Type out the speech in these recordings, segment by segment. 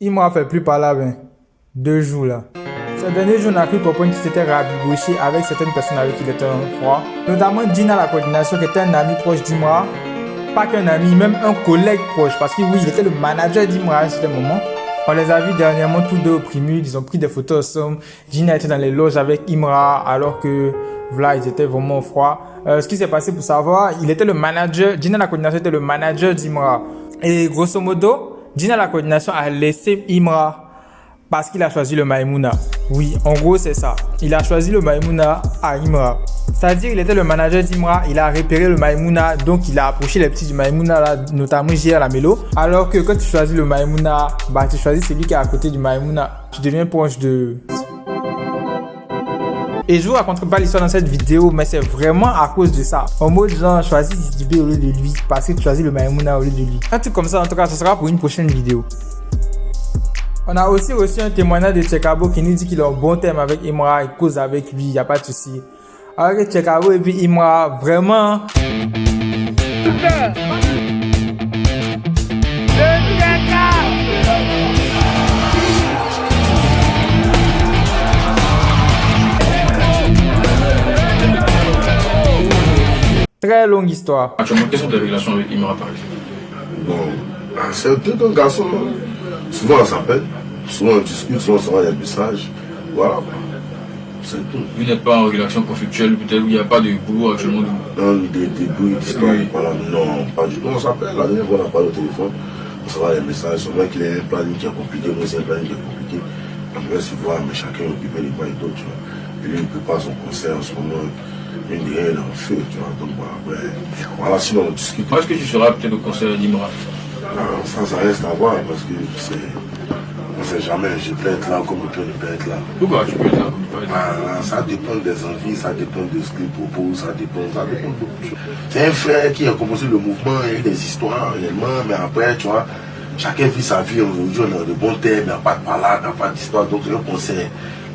Imra fait plus parlable, hein. 2 jours là. Ces derniers jours, on a cru comprendre qu'il s'était rabiboché avec certaines personnes avec qui il était en froid. Notamment Dina la coordination, qui était un ami proche d'Imra. Pas qu'un ami, même un collègue proche. Parce que oui, il était le manager d'Imra à ce moment. On les a vus dernièrement tous deux au Primus. Ils ont pris des photos ensemble. Dina était dans les loges avec Imra alors que voilà, ils étaient vraiment au froid. Ce qui s'est passé pour savoir, il était le manager. Dina la coordination était le manager d'Imra. Et grosso modo, Dina la coordination a laissé Imra parce qu'il a choisi le Maïmouna. Oui, en gros, c'est ça. Il a choisi le Maïmouna à Imra. C'est-à-dire, il était le manager d'Imra, il a repéré le Maïmouna, donc il a approché les petits du Maïmouna, là, notamment J.R. la Mélo. Alors que quand tu choisis le Maïmouna, bah, tu choisis celui qui est à côté du Maïmouna. Tu deviens proche de... Et je vous raconterai pas l'histoire dans cette vidéo, mais c'est vraiment à cause de ça. En mode genre, choisis Sidibé au lieu de lui, parce que tu choisis le Maïmouna au lieu de lui. Un truc comme ça, en tout cas, ce sera pour une prochaine vidéo. On a aussi reçu un témoignage de Tchekabo qui nous dit qu'il a un bon thème avec Imra, il cause avec lui, il n'y a pas de souci. Alors que Tchekabo et puis Imra, vraiment... Très longue histoire. Actuellement, quelles sont tes relations avec Imra par exemple? Bon, c'est tout un garçon. Souvent on s'appelle, souvent on discute, souvent on s'envoie des messages. Voilà, c'est tout. Vous n'êtes pas en relation conflictuelle, peut-être où il n'y a pas de boulot actuellement? Non, des bruits, d'histoires, voilà, non, pas du tout. On s'appelle, la dernière fois on a parlé au téléphone, on s'envoie des messages. C'est vrai qu'il y a un planning qui est compliqué, moi c'est un planning qui est compliqué. Après, se voir, mais chacun est occupé des points et d'autres, tu vois. Et lui, il prépare son concert en ce moment. Une des est en feu, tu vois. Donc voilà, sinon on discute. Est-ce que tu seras peut-être au concert d'Imra? Ça reste à voir parce que c'est. On ne sait jamais, je peux être là comme je ne peux être là. Pourquoi tu peux être là? Ça dépend des envies, ça dépend de ce qu'il propose, ça dépend de beaucoup de choses. C'est un frère qui a composé le mouvement, il y a eu des histoires réellement, mais après, tu vois, chacun vit sa vie. Aujourd'hui, on a de bons thèmes, il n'y a pas de palade, il n'y a pas d'histoire. Donc, le conseil,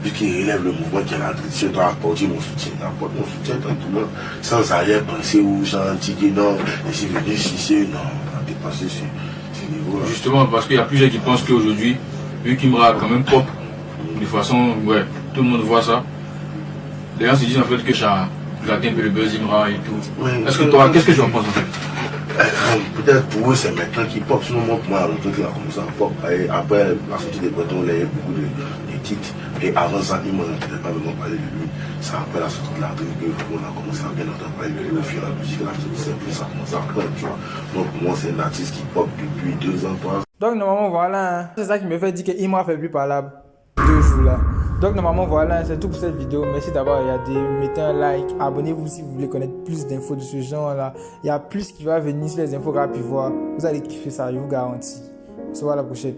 vu qu'il relève le mouvement qui est la tradition, doit apporter mon soutien. Apporte mon soutien tranquillement, sans arrière-pensée ou gentil, non, je suis venu ici, non, on a dépassé ce niveau-là. Justement, parce qu'il y a plusieurs qui pensent qu'aujourd'hui, vu qu'Imra quand même pop, de façon, ouais, tout le monde voit ça. Les gens se disent en fait que ça gâté un peu le buzz Imra et tout. Oui, est-ce que toi, qu'est-ce que tu en penses en fait? Peut-être pour eux c'est maintenant qu'ils pop, sinon moi pour moi le truc là comme ça pop. Et après la sortie des Bretons, il y a eu beaucoup de titres. Et avant ça, Imra n'entendait pas vraiment parler de lui. C'est après la sortie de la truc qu'on a commencé à bien entendre parler de lui au fur et à mesure que la musique c'est plus ça commence à prendre, tu vois. Donc pour moi c'est un artiste qui pop depuis 2 ans, 3 ans. Donc normalement voilà, hein. C'est ça qui me fait dire que Imra fait plus parlable. 2 jours là. Donc normalement voilà, c'est tout pour cette vidéo. Merci d'avoir regardé. Mettez un like, abonnez-vous si vous voulez connaître plus d'infos de ce genre là. Il y a plus qui va venir sur les infos gratuites. Vous allez kiffer ça, je vous garantis. On se voit à la prochaine.